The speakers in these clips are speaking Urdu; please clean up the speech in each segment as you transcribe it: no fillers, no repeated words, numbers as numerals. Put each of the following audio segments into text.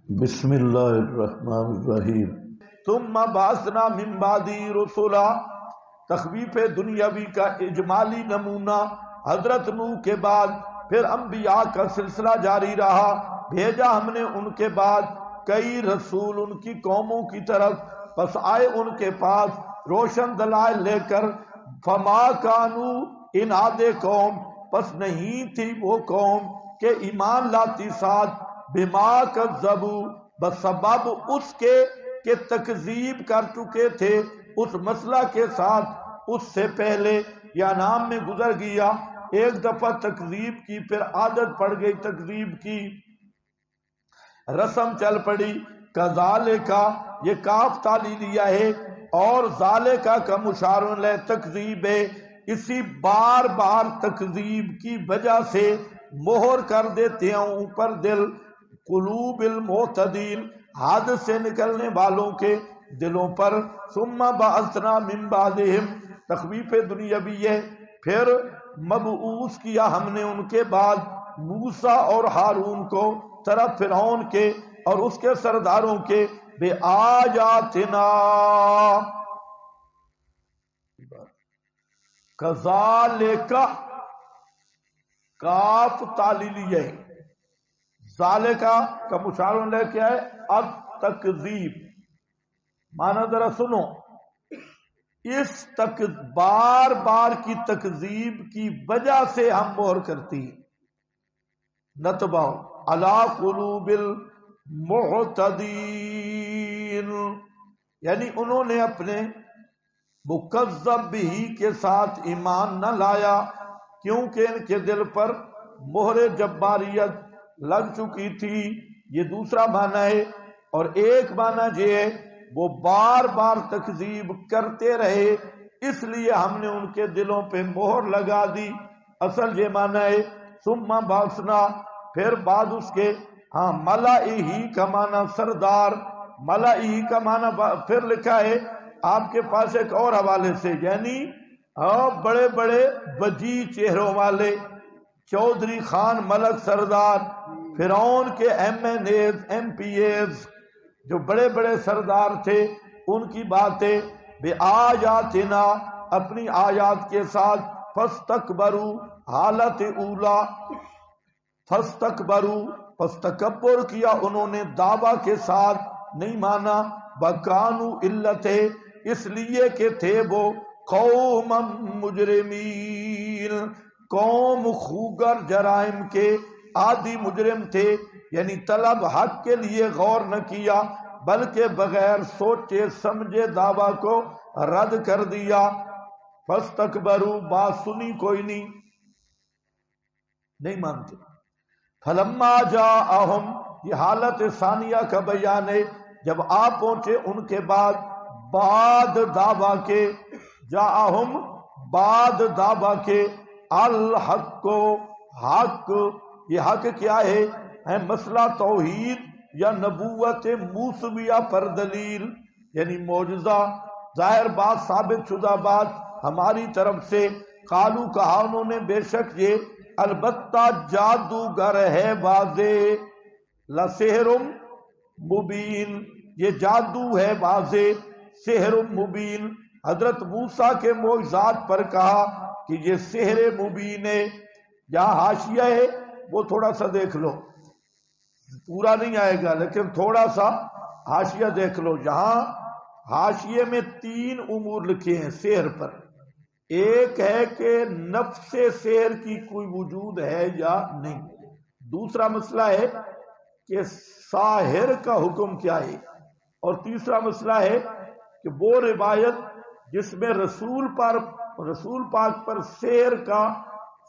بسم اللہ الرحمن الرحیم ثم بعثنا من بعدی رسولا، تخویف دنیاوی کا اجمالی نمونہ، حضرت نوح کے بعد پھر انبیاء کا سلسلہ جاری رہا، بھیجا ہم نے ان کے بعد کئی رسول ان کی قوموں کی طرف، پس آئے ان کے پاس روشن دلائل لے کر، فما کانو اناد قوم، پس نہیں تھی وہ قوم کہ ایمان لاتی ساتھ، بما کذبوا، بسبب اس کے کہ تکذیب کر چکے تھے اس مسئلہ کے ساتھ اس سے پہلے، یا نام میں گزر گیا ایک دفعہ تکذیب کی، پھر عادت پڑ گئی تکذیب کی، رسم چل پڑی۔ کذالکا، یہ کاف تالی لیا ہے، اور ذالکا کا مشار الیہ تکذیب ہے، اسی بار بار تکذیب کی وجہ سے مہر کر دیتے ہیں اوپر دل، قلوب المعتدین، حد سے نکلنے والوں کے دلوں پر۔ ثم بعثنا من بعدہم، تخویف دنیاوی ہے، پھر مبعوث کیا ہم نے ان کے بعد موسیٰ اور ہارون کو طرف فرعون کے اور اس کے سرداروں کے، بے آیاتنا، کذالک، کاف تعلیلیہ ہے، ذالکا کا مشار الیہ کیا ہے؟ التکذیب، معنی ذرا سنو، اس بار بار کی تکذیب کی وجہ سے ہم مہر کرتی ہیں، نتبع علی قلوب المعتدین، یعنی انہوں نے اپنے مکذب بھی کے ساتھ ایمان نہ لایا، کیونکہ ان کے دل پر مہر جباریت لگ چکی تھی، یہ دوسرا معنی ہے۔ اور ایک معنی یہ ہے وہ بار بار تکذیب کرتے رہے اس لیے ہم نے ان کے دلوں پہ مہر لگا دی، اصل یہ معنی ہے۔ ثم بعثنا، پھر بعد اس کے، ہاں ملائہی کا معنی سردار، ملائہی کا معنی پھر لکھا ہے آپ کے پاس ایک اور حوالے سے، یعنی بڑے بڑے وجی چہروں والے، چودھری خان ملک سردار، فرعون کے ایم پی ایز جو بڑے بڑے سردار تھے، ان کی باتیں، بے آیاتنا، اپنی آیات کے ساتھ، فاستکبروا، حالت اولا، فاستکبروا، پس تکبر کیا انہوں نے دعویٰ کے ساتھ، نہیں مانا، بکانو علت، اس لیے کہ تھے وہ قوم مجرمین، قوم خوگر جرائم کے عادی مجرم تھے، یعنی طلب حق کے لیے غور نہ کیا بلکہ بغیر سوچے سمجھے دعویٰ کو رد کر دیا۔ فاستکبروا، بات سنی کوئی نہیں مانتے۔ فلما جاءہم، یہ حالت ثانیہ کا بیان ہے، جب آپ پہنچے ان کے بعد دعویٰ کے، جاءہم بعد دعویٰ کے، الحق کو، حق، یہ حق کیا ہے مسئلہ توحید یا نبوت موسویہ پر دلیل، یعنی معجزہ، ظاہر بات، ثابت شدہ بات ہماری طرف سے۔ قالو، کہا انہوں نے، بے شک یہ البتہ جادوگر ہے واضح، لسحر مبین، یہ جادو ہے واضح، سحر مبین، حضرت موسیٰ کے معجزات پر کہا کہ یہ سحر مبین ہے۔ جہاں حاشیہ ہے وہ تھوڑا سا دیکھ لو، پورا نہیں آئے گا لیکن تھوڑا سا حاشیہ دیکھ لو، جہاں حاشیے میں 3 امور لکھے ہیں سحر پر، ایک ہے کہ نفس سحر کی کوئی وجود ہے یا نہیں، دوسرا مسئلہ ہے کہ ساحر کا حکم کیا ہے، اور تیسرا مسئلہ ہے کہ وہ روایت جس میں رسول پاک پر سحر کا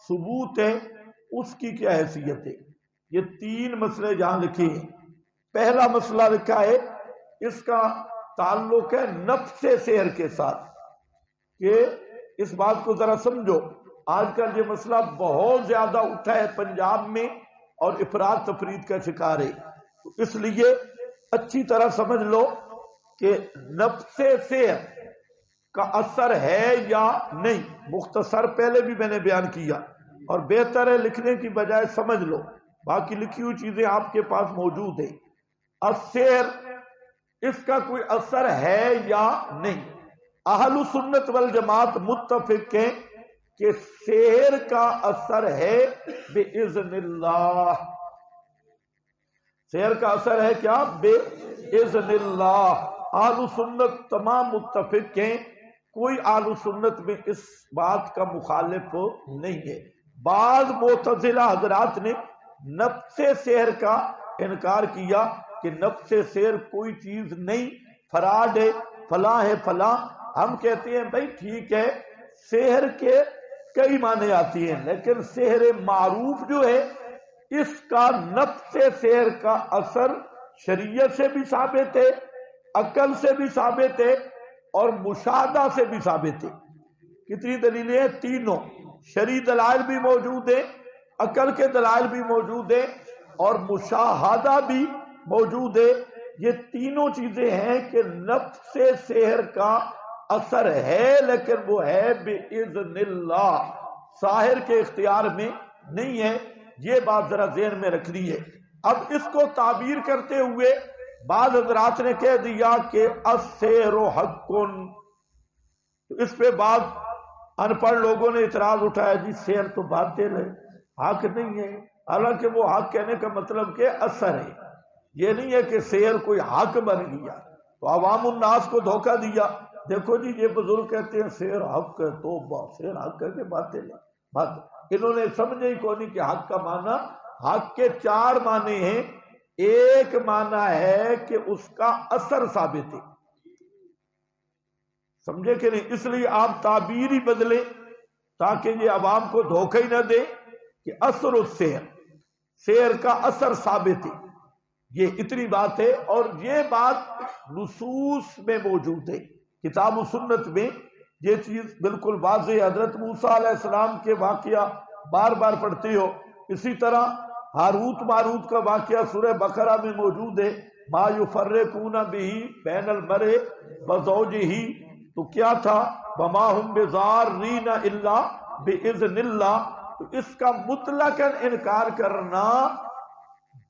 ثبوت ہے اس کی کیا حیثیت ہے۔ یہ 3 مسئلے جہاں لکھے ہیں، پہلا مسئلہ لکھا ہے اس کا تعلق ہے نفس سحر کے ساتھ، کہ اس بات کو ذرا سمجھو، آج کل یہ مسئلہ بہت زیادہ اٹھا ہے پنجاب میں اور افراد تفرید کا شکار ہے، اس لیے اچھی طرح سمجھ لو کہ نفس سحر کا اثر ہے یا نہیں، مختصر پہلے بھی میں نے بیان کیا، اور بہتر ہے لکھنے کی بجائے سمجھ لو، باقی لکھی ہوئی چیزیں آپ کے پاس موجود ہیں۔ السحر اس کا کوئی اثر ہے یا نہیں؟ اہل سنت والجماعت متفق ہیں کہ سحر کا اثر ہے باذن اللہ. سحر کا اثر ہے کیا؟ باذن اللہ. اہل سنت تمام متفق ہیں، کوئی اہل سنت میں اس بات کا مخالف نہیں ہے. بعض معتزلہ حضرات نے نفس سحر کا انکار کیا کہ نفس سحر کوئی چیز نہیں، فراڈ ہے، فلاں ہے فلاں. ہم کہتے ہیں بھائی ٹھیک ہے، سحر کے کئی معنی آتی ہیں، لیکن سحر معروف جو ہے اس کا نفس سحر کا اثر شریعت سے بھی ثابت ہے، عقل سے بھی ثابت ہے اور مشاہدہ سے بھی ثابت ہے. کتنی دلیلیں ہیں؟ تینوں. شرعی دلائل بھی موجود ہیں، عقل کے دلائل بھی موجود ہیں اور مشاہدہ بھی موجود ہے. یہ تینوں چیزیں ہیں کہ نفس سحر کا اثر ہے، لیکن وہ ہے باذن اللہ، ساحر کے اختیار میں نہیں ہے. یہ بات ذرا ذہن میں رکھنی ہے. اب اس کو تعبیر کرتے ہوئے بعض حضرات نے کہہ دیا کہ السحر حق. تو اس پہ بعض ان پڑھ لوگوں نے اعتراض اٹھایا، جی سحر تو باطل ہے، حق نہیں ہے. حالانکہ وہ حق کہنے کا مطلب کہ اثر ہے، یہ نہیں ہے کہ سحر کوئی حق بن گیا. تو عوام الناس کو دھوکہ دیا. دیکھو جی یہ بزرگ کہتے ہیں سحر حق ہے، توبہ، سحر حق ہے کہ باطل ہے. انہوں نے سمجھے ہی کون نہیں کہ حق کا معنی، حق کے 4 معنی ہیں. ایک معنی ہے کہ اس کا اثر ثابت ہے، سمجھے کہ نہیں؟ اس لیے آپ تعبیر ہی بدلیں تاکہ یہ عوام کو دھوکہ ہی نہ دے کہ اثر السحر، سحر کا اثر ثابت ہے. یہ اتنی بات ہے، اور یہ بات نصوص میں موجود ہے، کتاب و سنت میں یہ چیز بالکل واضح ہے. حضرت موسیٰ علیہ السلام کے واقعہ بار بار پڑھتے ہو. اسی طرح ہاروت ماروت کا واقعہ سورہ بقرہ میں موجود ہے. ما یفرقون بہ بین المرء وزوجہ، تو کیا تھا؟ وما ہم بضارین الا باذن اللہ. تو اس کا مطلقاً انکار کرنا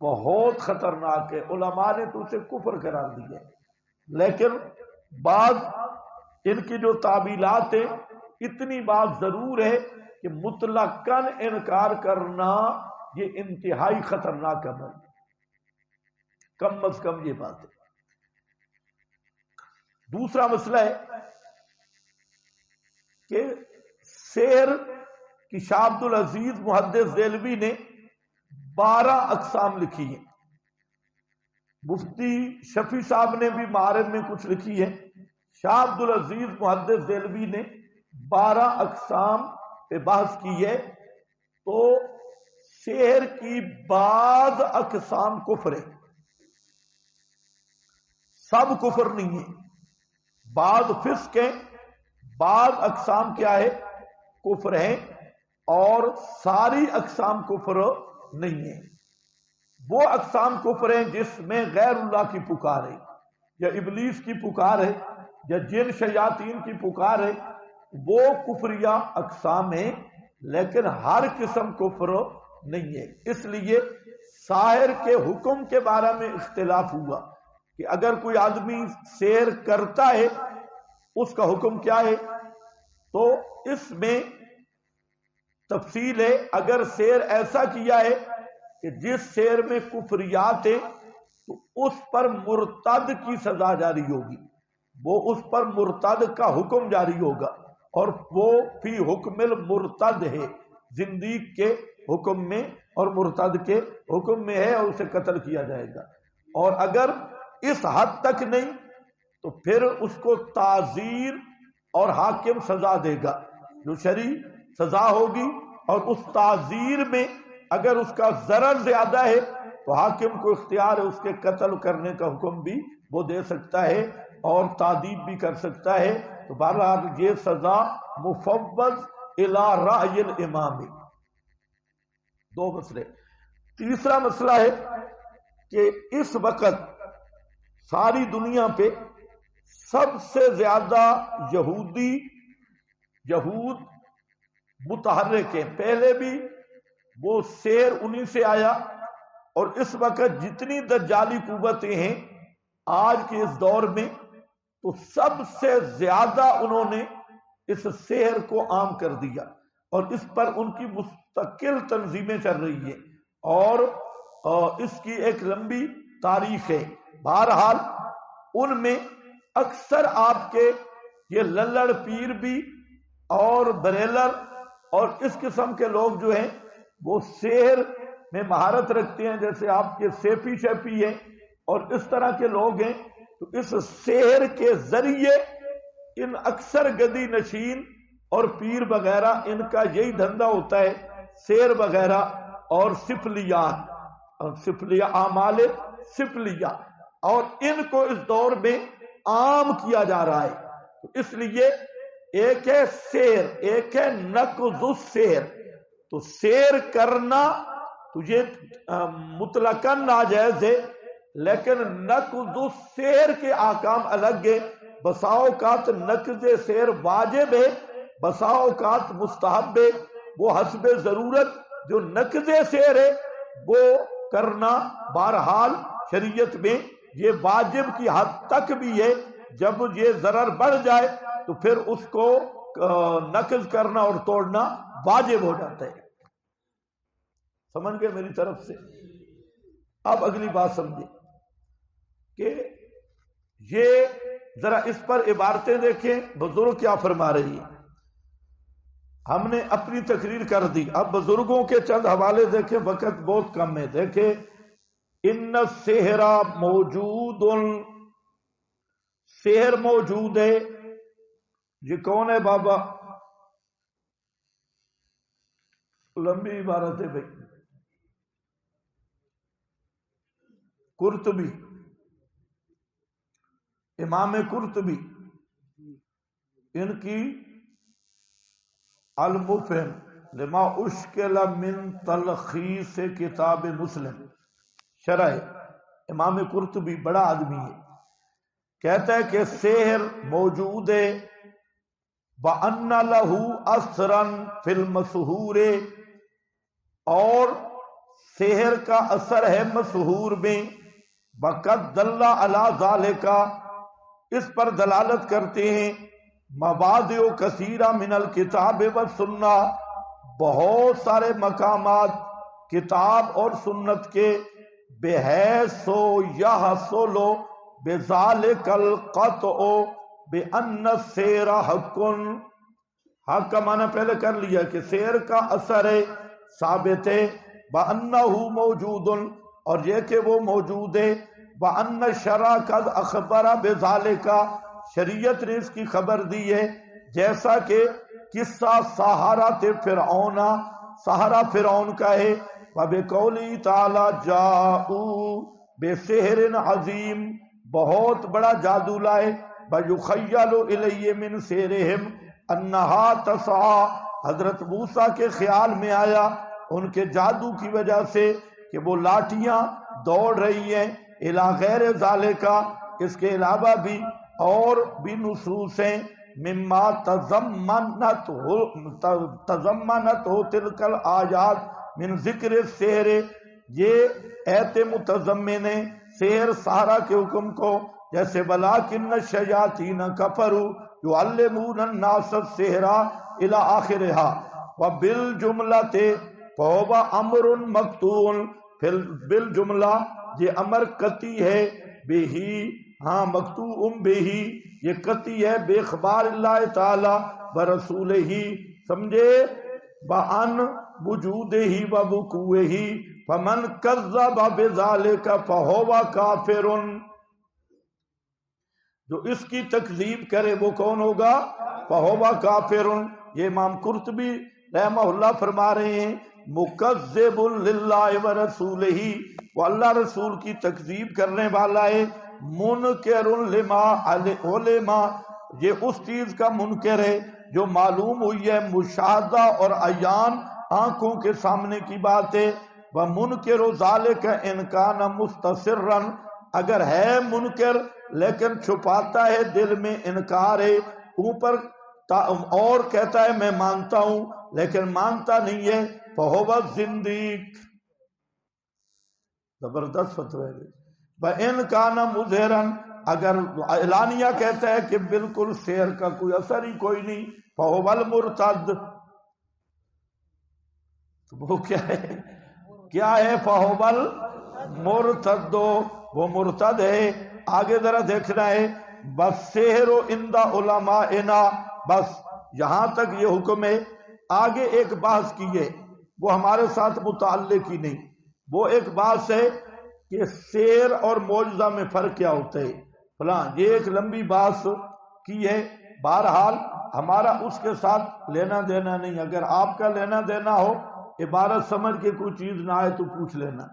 بہت خطرناک ہے. علماء نے تو اسے کفر قرار دیا. لیکن بعض ان کی جو تعبیلات ہیں، اتنی بات ضرور ہے کہ مطلقاً انکار کرنا یہ انتہائی خطرناک عمل ہے. کم از کم یہ بات ہے. دوسرا مسئلہ ہے کہ سحر کی شاہ عبد العزیز محدث دہلوی نے 12 اقسام لکھی ہیں. مفتی شفیع صاحب نے بھی معارف میں کچھ لکھی ہے. شاہ عبد العزیز محدث دہلوی نے 12 اقسام پہ بحث کی ہے. تو سحر کی بعض اقسام کفر ہے، سب کفر نہیں ہے. بعض فسق ہیں، بعض اقسام کیا ہے؟ کفر ہیں، اور ساری اقسام کفر نہیں ہے. وہ اقسام کفر ہیں جس میں غیر اللہ کی پکار ہے، یا ابلیس کی پکار ہے، یا جن شیاطین کی پکار ہے. وہ کفریہ اقسام ہیں، لیکن ہر قسم کفر نہیں ہے. اس لیے ساحر کے حکم کے بارے میں اختلاف ہوا کہ اگر کوئی آدمی سحر کرتا ہے اس کا حکم کیا ہے. تو اس میں تفصیل ہے. اگر سحر ایسا کیا ہے کہ جس سحر میں کفریات ہیں تو اس پر مرتد کی سزا جاری ہوگی، وہ اس پر مرتد کا حکم جاری ہوگا، اور وہ فی حکم المرتد ہے، زندیق کے حکم میں اور مرتد کے حکم میں ہے، اور اسے قتل کیا جائے گا. اور اگر اس حد تک نہیں تو پھر اس کو تعزیر اور حاکم سزا دے گا، جو شرعی سزا ہوگی. اور اس تعزیر میں اگر اس کا ضرر زیادہ ہے تو حاکم کو اختیار ہے اس کے قتل کرنے کا حکم بھی وہ دے سکتا ہے اور تعذیب بھی کر سکتا ہے. تو بہرحال یہ سزا مفوض الی رأی الامام. 2 مسئلے. تیسرا مسئلہ ہے کہ اس وقت ساری دنیا پہ سب سے زیادہ یہود متحرک ہیں. پہلے بھی وہ سحر انہی سے آیا اور اس وقت جتنی دجالی قوتیں ہیں آج کے اس دور میں، تو سب سے زیادہ انہوں نے اس سحر کو عام کر دیا، اور اس پر ان کی مستقل تنظیمیں چل رہی ہیں، اور اس کی ایک لمبی تاریخ ہے۔ بہرحال ان میں اکثر آپ کے یہ للڑ پیر بھی اور بریلر اور اس قسم کے لوگ جو ہیں وہ سحر میں مہارت رکھتے ہیں، جیسے آپ کے سیپی شیپی ہیں اور اس طرح کے لوگ ہیں، تو اس سحر کے ذریعے ان اکثر گدی نشین اور پیر وغیرہ ان کا یہی دھندا ہوتا ہے، سحر وغیرہ اور سفلیات، اعمال سفلیہ، اور ان کو اس دور میں عام کیا جا رہا ہے۔ تو اس لیے ایک ہے سحر، ایک ہے نقض السحر۔ تو سحر کرنا تو یہ مطلقاً ناجائز ہے، لیکن نقض السحر کے احکام الگ ہے۔ بسا اوقات نقض سحر واجب ہے، بسا اوقات مستحب ہے، وہ حسب ضرورت۔ جو نقض سحر ہے وہ کرنا بہرحال شریعت میں یہ واجب کی حد تک بھی ہے، جب یہ ضرر بڑھ جائے تو پھر اس کو نقض کرنا اور توڑنا واجب ہو جاتا ہے۔ سمجھ گئے میری طرف سے؟ اب اگلی بات سمجھیں کہ یہ ذرا اس پر عبارتیں دیکھیں بزرگ کیا فرما رہی ہیں۔ ہم نے اپنی تقریر کر دی، اب بزرگوں کے چند حوالے دیکھیں، وقت بہت کم ہے۔ دیکھیں، ان السحر موجود، سحر موجود ہے۔ یہ کون ہے بابا؟ لمبی عبارت ہے بھائی، قرطبی، امام قرطبی، ان کی المفہم لما اشکل من تلخیص کتاب مسلم، شرح امام قرطبی بڑا آدمی ہے، کہتا ہے کہ سحر موجود ہے، وَأَنَّ لَهُ أَثْرًا فِي الْمَسْحُورِ، اور سحر کا اثر ہے مسحور میں، وَقَدْ دَلَّ عَلَى ذَلِكَ، اس پر دلالت کرتے ہیں، مواضع کثیرہ من الکتاب والسنہ، بہت سارے مقامات کتاب اور سنت کے، بحیث یحصل بذلک القطع بأن السحر حق، حق کا معنی پہلے کر لیا کہ سحر کا اثر ہے، ثابت ہے، وَأَنَّهُ موجود، اور یہ کہ وہ موجود ہے، وَأَنَّ الشرع قد اخبر بذلك، شریعت نے اس کی خبر دی ہے، جیسا کہ قصہ سحرۃ فرعون، سحرہ فرعون کا ہے، وَبِقَوْلِهِ تَعَالَى جَاءُوا بِسِحْرٍ عَظِيمٍ، بہت بڑا جادو لائے، وَيُخَيَّلُ إِلَيْهِ مِنْ سِحْرِهِمْ أَنَّهَا تَسْعَىٰ، حضرت موسیٰ کے خیال میں آیا ان کے جادو کی وجہ سے کہ وہ لاٹیاں دوڑ رہی ہیں، الی غیر ذالک، اس کے علاوہ بھی اور بھی نصوص ہیں، مما تضمنت تلک الآیات من ذکر السحر، یہ ایت متضمن سحر سحرہ کے حکم کو، جیسے وَلَٰكِنَّ الشَّيَاطِينَ كَفَرُوا يُعَلِّمُونَ النَّاسَ السِّحْرَ إِلَىٰ آخِرِهَا، وَبِالْجُمْلَةِ فَهُوَ أَمْرٌ مَقْطُوعٌ، بالجملہ یہ امر قطعی ہے، بِهِ، ہاں مقطوع بِهِ، یہ قطعی ہے، بے خبار اللہ تعالی ورسولہ، سمجھے، بَعَنْ وُجُودِهِ وَوُقُوعِهِ، فَمَنْ كَذَّبَ بِذَلِكَ فَهُوَ كَافِرٌ، جو اس کی تکذیب کرے وہ کون ہوگا؟ فَهُوَ كَافِرٌ۔ یہ امام قرطبی رحمہ اللہ فرما رہے ہیں، مکذب للہ ورسولہ، وہ اللہ رسول کی تکذیب کرنے والا ہے، منکر لما علما، یہ اس چیز کا منکر ہے جو معلوم ہوئی ہے، مشاہدہ اور عیان آنکھوں کے سامنے کی بات ہے، وَمُنْكِرُ ذَلِكَ إِنْ كَانَ مُسْتَصِرًّا، اگر ہے منکر لیکن چھپاتا ہے دل میں انکار ہے، اوپر اور کہتا ہے میں مانتا ہوں لیکن مانتا نہیں ہے، فَهُوَ الزِّنْدِيقُ، زبردست فتوی ہے. بَإِنْ كَانَ مُظْهِرًا، اگر اعلانیہ کہتا ہے کہ بالکل سحر کا کوئی اثر ہی کوئی نہیں، فَهُوَ الْمُرْتَدُ، تو وہ کیا ہے؟ فَهُوَ الْمُرْتَدُ، وہ مرتد ہے. آگے ذرا دیکھنا ہے. بَالسِّحْرُ عِنْدَ عُلَمَائِنَا، بس یہاں تک یہ حکم ہے. آگے ایک بحث کی ہے، وہ ہمارے ساتھ متعلق ہی نہیں. وہ ایک بحث ہے کہ سحر اور معجزہ میں فرق کیا ہوتا ہے فلاں، یہ ایک لمبی بحث کی ہے. بہرحال ہمارا اس کے ساتھ لینا دینا نہیں. اگر آپ کا لینا دینا ہو، عبارت سمجھ کے کوئی چیز نہ آئے تو پوچھ لینا،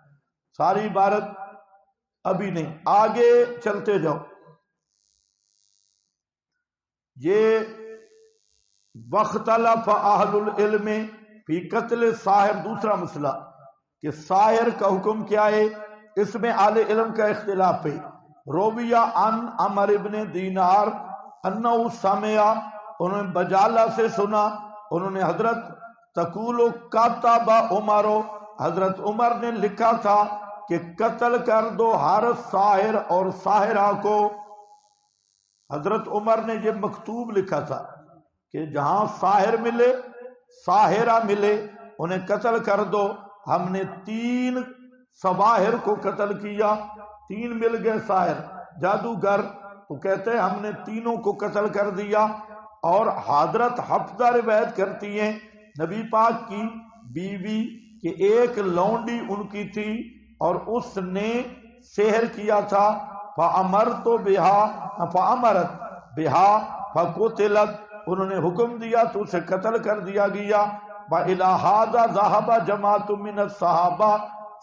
ساری عبارت ابھی نہیں. آگے چلتے جاؤ. یہ وَاخْتَلَفَ أَهْلُ الْعِلْمِ فِي قَتْلِ السَّاحِرِ، دوسرا مسئلہ کہ ساحر کا حکم کیا ہے، اس میں اہل علم کا اختلاف ہے. رویہ عن عمر ابن دینار انہ سمع، انہوں نے بجالہ سے سنا، انہوں نے حضرت تقول کاتب عمر، حضرت عمر نے لکھا تھا کہ قتل کر دو ہر ساحر اور ساحرہ کو. حضرت عمر نے یہ مکتوب لکھا تھا کہ جہاں ساحر ملے ساحرہ ملے انہیں قتل کر دو. ہم نے 3 سواحر کو قتل کیا، 3 مل گئے ساحر جادوگر، تو کہتے ہیں ہم نے تینوں کو قتل کر دیا. اور حضرت حفصہ روایت کرتی ہیں نبی پاک کی بیوی کہ ایک لونڈی ان کی تھی اور اس نے سحر کیا تھا. فَأَمَرْتُ بِهَا فَأَمَرَتْ بِهَا فَقُتِلَتْ، انہوں نے حکم دیا تو اسے قتل کر دیا گیا. وَإِلَى هَذَا ذَهَبَ جَمَاعَةٌ مِّنَ الصَّحَابَةِ،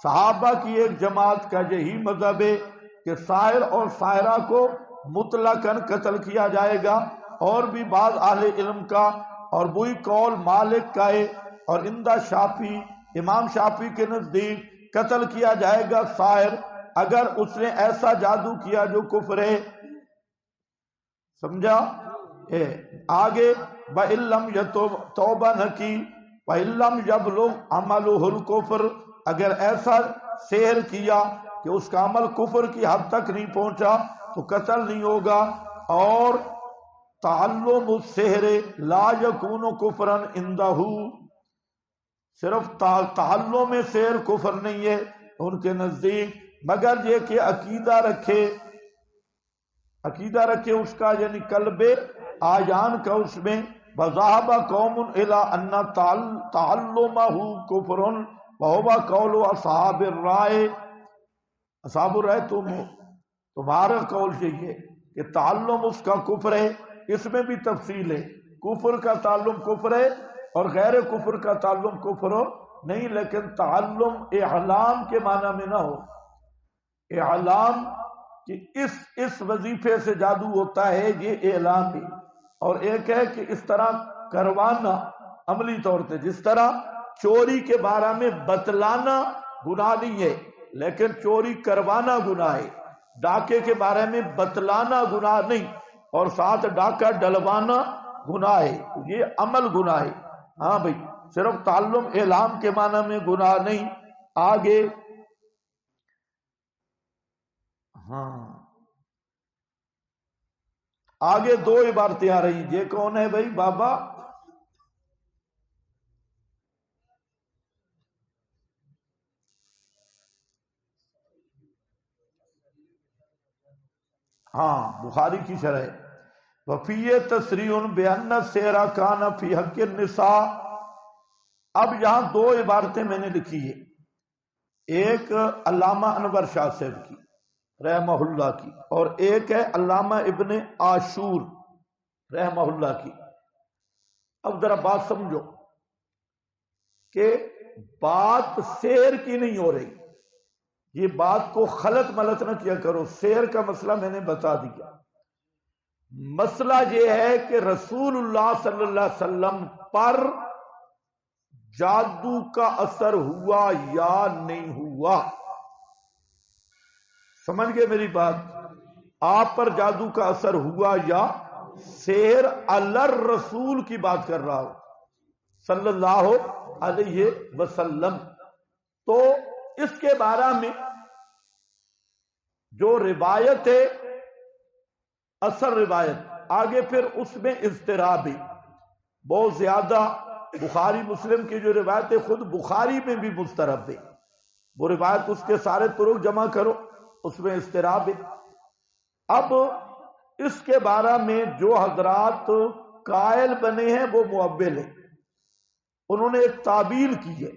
صحابہ کی ایک جماعت کا یہی مذہب ہے کہ ساحر اور ساحرہ کو مطلقاً قتل کیا جائے گا. اور بھی بعض اہل علم کا اور وہی قول مالک کا ہے، اور اندہ شافعی، امام شافعی کے نزدیک قتل کیا جائے گا ساحر اگر اس نے ایسا جادو کیا جو کفر ہے. سمجھا؟ آگے وَإِلَّمْ يَتُبْ، توبہ نہ کی، وَإِلَّمْ يَبْلُغْ عَمَلُهُ الْكُفْرَ، اگر ایسا سحر کیا کہ اس کا عمل کفر کی حد تک نہیں پہنچا تو قتل نہیں ہوگا. اور تعلم السحر لا یکون کفرا عندہ، صرف تعلم سحر کفر نہیں ہے ان کے نزدیک، مگر یہ کہ عقیدہ رکھے اس کا، یعنی قلب آیان کا اس میں. وَذَهَبَ قَوْمٌ إِلَىٰ أَنَّ تَعَلُّمَهُ كُفْرٌ وَهُوَ قَوْلُ أَصْحَابِ الرَّائِ، اصحاب الرائے تمہارا قول یہی ہے کہ تعلم اس کا کفر ہے. اس میں بھی تفصیل ہے، کفر کا تعلم کفر ہے اور غیر کفر کا تعلم کفر نہیں، لیکن تعلم اعلام کے معنی میں نہ ہو. اعلام کہ اس وظیفے سے جادو ہوتا ہے، یہ اعلام ہے. اور ایک ہے کہ اس طرح کروانا عملی طور پہ، جس طرح چوری کے بارے میں بتلانا گناہ نہیں ہے لیکن چوری کروانا گناہ ہے. ڈاکے کے بارے میں بتلانا گناہ نہیں اور ساتھ ڈاکہ ڈلوانا گناہ ہے، یہ عمل گناہ ہے. ہاں بھائی، صرف تعلم اعلام کے معنی میں گناہ نہیں. آگے آگے 2 عبارتیں آ رہی ہیں. یہ کون ہے بھائی بابا؟ ہاں، بخاری کی شرح. وفی تصریح بأن السحر کان فی حق النساء. اب یہاں 2 عبارتیں میں نے لکھی ہے، ایک علامہ انور شاہ صاحب کی رحمہ اللہ کی اور ایک ہے علامہ ابن عاشور رحمہ اللہ کی. اب ذرا بات سمجھو کہ بات سحر کی نہیں ہو رہی، یہ بات کو خلط ملط نہ کیا کرو. سحر کا مسئلہ میں نے بتا دیا. مسئلہ یہ ہے کہ رسول اللہ صلی اللہ علیہ وسلم پر جادو کا اثر ہوا یا نہیں ہوا. سمجھ گئے میری بات؟ آپ پر جادو کا اثر ہوا یا سحر الر رسول کی بات کر رہا ہو صلی اللہ علیہ وسلم. تو اس کے بارے میں جو روایت ہے اثر روایت، آگے پھر اس میں اضطراب ہے بہت زیادہ. بخاری مسلم کی جو روایت ہے خود بخاری میں بھی مضطرب ہے، وہ روایت اس کے سارے طرق جمع کرو اس میں اضطراب ہے. اب اس کے بارے میں جو حضرات قائل بنے ہیں وہ معول ہیں، انہوں نے ایک تعبیر کی ہے.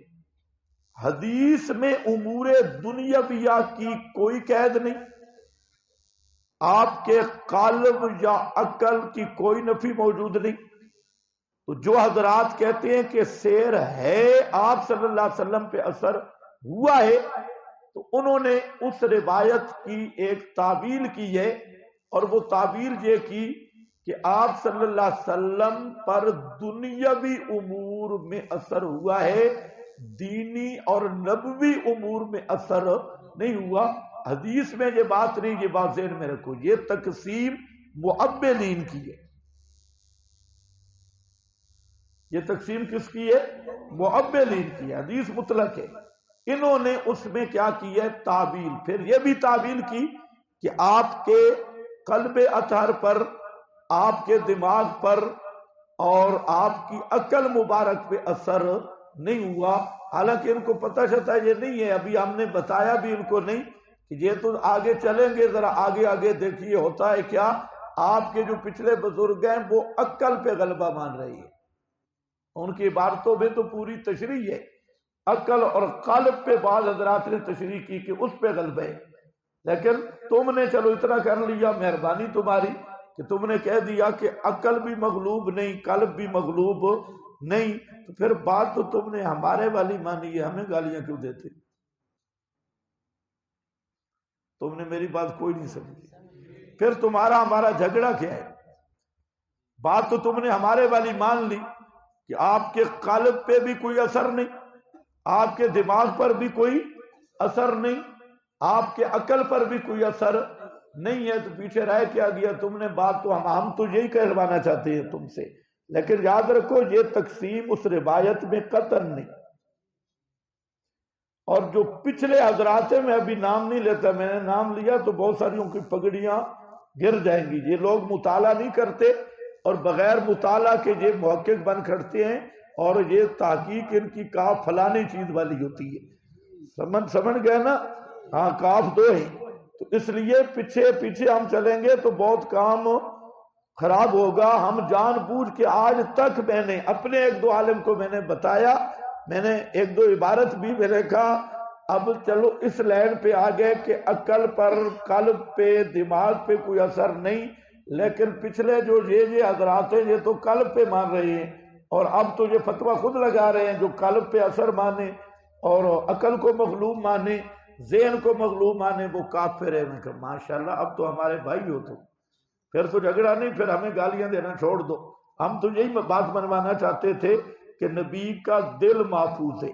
حدیث میں امور دنیاویہ کی کوئی قید نہیں، آپ کے قلب یا عقل کی کوئی نفی موجود نہیں. تو جو حضرات کہتے ہیں کہ سیر ہے آپ صلی اللہ علیہ وسلم پہ اثر ہوا ہے، تو انہوں نے اس روایت کی ایک تعبیر کی ہے، اور وہ تعبیر یہ کی کہ آپ صلی اللہ علیہ وسلم پر دنیاوی امور میں اثر ہوا ہے، دینی اور نبوی امور میں اثر نہیں ہوا. حدیث میں یہ بات نہیں، یہ بات ذہن میں رکھو. یہ تقسیم معولین کی ہے. یہ تقسیم کس کی ہے؟ معولین کی ہے. حدیث مطلق ہے. انہوں نے اس میں کیا کی ہے؟ تعبیر. پھر یہ بھی تعبیر کی کہ آپ کے قلب اطہر پر، آپ کے دماغ پر اور آپ کی عقل مبارک پہ اثر نہیں ہوا. حالانکہ ان کو پتہ چلتا یہ نہیں ہے، ابھی ہم نے بتایا بھی ان کو نہیں کہ یہ تو آگے چلیں گے، ذرا آگے آگے دیکھیے ہوتا ہے کیا. آپ کے جو پچھلے بزرگ ہیں وہ عقل پہ غلبہ مان رہی ہے، ان کی عبارتوں میں تو پوری تشریح ہے. عقل اور قلب پہ بعض حضرات نے تشریح کی کہ اس پہ غلبہ ہے. لیکن تم نے چلو اتنا کر لیا، مہربانی تمہاری کہ تم نے کہہ دیا کہ عقل بھی مغلوب نہیں، قلب بھی مغلوب نہیں. تو پھر بات تو تم نے ہمارے والی مانی ہے، ہمیں گالیاں کیوں دیتے؟ تم نے میری بات کوئی نہیں سمجھی. پھر تمہارا ہمارا جھگڑا کیا ہے؟ بات تو تم نے ہمارے والی مان لی کہ آپ کے قلب پہ بھی کوئی اثر نہیں، آپ کے دماغ پر بھی کوئی اثر نہیں، آپ کے عقل پر بھی کوئی اثر نہیں ہے. تو پیچھے رہ کیا گیا؟ تم نے بات تو ہم تو یہی کہلوانا چاہتے ہیں تم سے. لیکن یاد رکھو یہ تقسیم اس روایت میں قطعاً نہیں. اور جو پچھلے حضرات ہیں، میں ابھی نام نہیں لیتا، میں نے نام لیا تو بہت ساریوں کی پگڑیاں گر جائیں گی. یہ لوگ مطالعہ نہیں کرتے اور بغیر مطالعہ کے یہ محقق بن کھڑتے ہیں، اور یہ تحقیق ان کی کاف فلانی چیز والی ہوتی ہے. سمجھ گئے نا؟ ہاں، کاف دو ہیں. تو اس لیے پیچھے پیچھے ہم چلیں گے تو بہت کام خراب ہوگا. ہم جان بوجھ کے آج تک میں نے اپنے ایک دو عالم کو میں نے بتایا، میں نے ایک دو عبارت بھی میں نے کہا اب چلو اس لائن پہ آ گئے کہ عقل پر، قلب پہ، دماغ پہ کوئی اثر نہیں. لیکن پچھلے جو یہ حضرات ہیں یہ تو قلب پہ مان رہے ہیں، اور اب تو یہ فتویٰ خود لگا رہے ہیں جو قلب پہ اثر مانے اور عقل کو مغلوب مانے، ذہن کو مغلوب مانے، وہ کافر ہے. میں کہا ماشاءاللہ اب تو ہمارے بھائی ہو، تو پھر تو جھگڑا نہیں، پھر ہمیں گالیاں دینا چھوڑ دو. ہم تو یہی بات منوانا چاہتے تھے کہ نبی کا دل محفوظ ہے،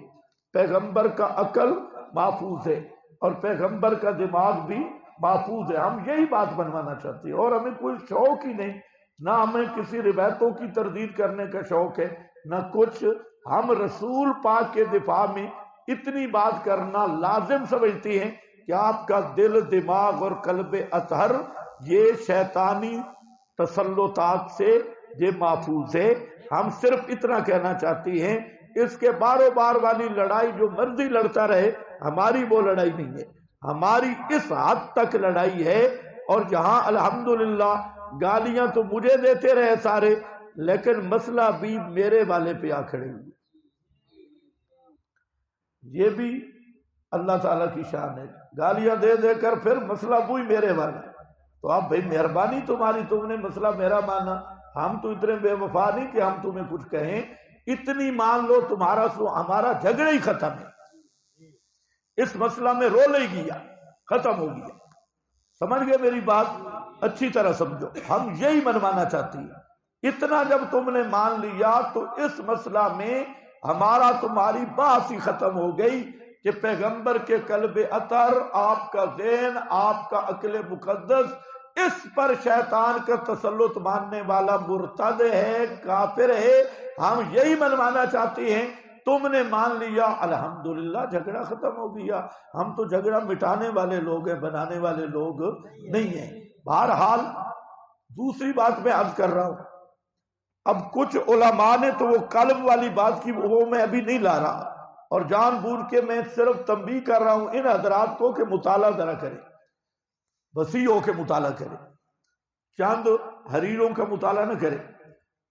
پیغمبر کا عقل محفوظ ہے، اور پیغمبر کا دماغ بھی محفوظ ہے. ہم یہی بات بنوانا چاہتے ہیں، اور ہمیں کوئی شوق ہی نہیں، نہ ہمیں کسی روایتوں کی تردید کرنے کا شوق ہے نہ کچھ. ہم رسول پاک کے دفاع میں اتنی بات کرنا لازم سمجھتے ہیں کہ آپ کا دل، دماغ اور قلب اطہر یہ شیطانی تسلطات سے یہ محفوظ ہے. ہم صرف اتنا کہنا چاہتے ہیں، اس کے باروں بار والی لڑائی جو مرضی لڑتا رہے، ہماری وہ لڑائی نہیں ہے. ہماری اس حد تک لڑائی ہے، اور جہاں الحمدللہ گالیاں تو مجھے دیتے رہے سارے، لیکن مسئلہ بھی میرے والے پہ آ کھڑے ہوئے. یہ بھی اللہ تعالیٰ کی شان ہے، گالیاں دے دے کر پھر مسئلہ وہی میرے والا. تو آپ بھائی مہربانی تمہاری، تم نے مسئلہ میرا مانا، ہم تو اتنے بے وفا نہیں کہ ہم تمہیں کچھ کہیں. اتنی مان لو تمہارا ہمارا جھگڑا ہی ختم ہے، اس مسئلہ میں رول ہی گیا، ختم ہو گیا. سمجھ گئے میری بات؟ اچھی طرح سمجھو، ہم یہی منوانا چاہتی ہیں. اتنا جب تم نے مان لیا تو اس مسئلہ میں ہمارا تمہاری بحث ہی ختم ہو گئی کہ پیغمبر کے قلب اطہر، آپ کا ذہن، آپ کا عقل مقدس، اس پر شیطان کا تسلط ماننے والا مرتد ہے، کافر ہے. ہم یہی منوانا چاہتے ہیں تم نے مان لیا الحمدللہ جھگڑا ختم ہو گیا. ہم تو جھگڑا مٹانے والے لوگ ہیں، بنانے والے لوگ نہیں ہیں. بہرحال دوسری بات میں عرض کر رہا ہوں، اب کچھ علماء نے تو وہ قلب والی بات کی، وہ میں ابھی نہیں لا رہا، اور جان بوجھ کے میں صرف تنبیہ کر رہا ہوں ان حضرات کو کہ مطالعہ ذرا کریں، وسیع ہو کے مطالعہ کریں، چند حریروں کا مطالعہ نہ کریں.